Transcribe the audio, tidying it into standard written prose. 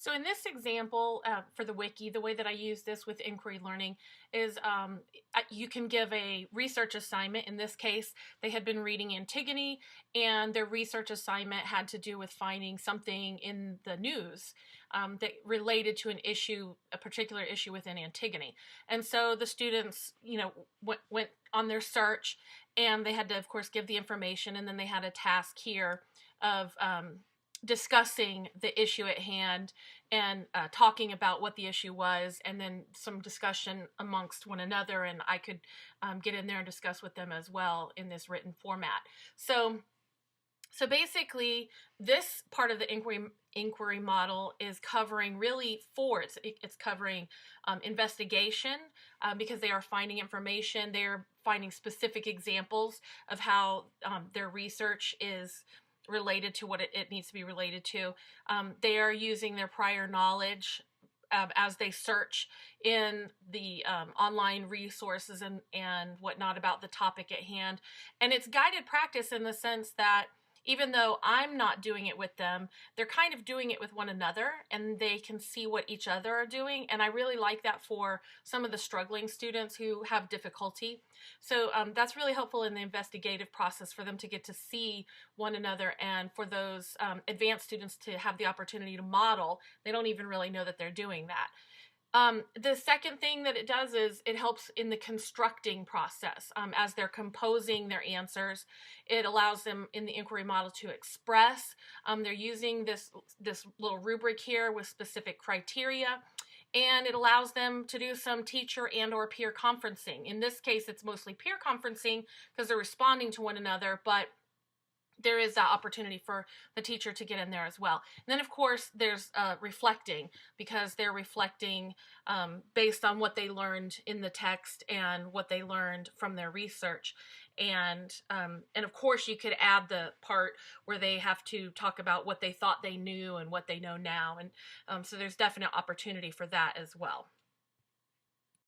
So in this example, for the wiki, the way that I use this with inquiry learning is you can give a research assignment. In this case, they had been reading Antigone, and their research assignment had to do with finding something in the news that related to an issue, a particular issue within Antigone. And so the students, went on their search, and they had to, of course, give the information, and then they had a task here of discussing the issue at hand and talking about what the issue was, and then some discussion amongst one another, and I could get in there and discuss with them as well in this written format. So basically, this part of the inquiry model is covering really four. It's covering investigation, because they are finding information. They're finding specific examples of how their research is related to what it needs to be related to. They are using their prior knowledge as they search in the online resources and whatnot about the topic at hand. And it's guided practice in the sense that even though I'm not doing it with them, they're kind of doing it with one another, and they can see what each other are doing. And I really like that for some of the struggling students who have difficulty. So that's really helpful in the investigative process for them to get to see one another, and for those advanced students to have the opportunity to model. They don't even really know that they're doing that. The second thing that it does is it helps in the constructing process. As they're composing their answers, it allows them in the inquiry model to express. They're using this little rubric here with specific criteria, and it allows them to do some teacher and or peer conferencing. In this case, it's mostly peer conferencing because they're responding to one another, but there is that opportunity for the teacher to get in there as well. And then, of course, there's reflecting, because they're reflecting based on what they learned in the text and what they learned from their research. And of course, you could add the part where they have to talk about what they thought they knew and what they know now. And so there's definite opportunity for that as well.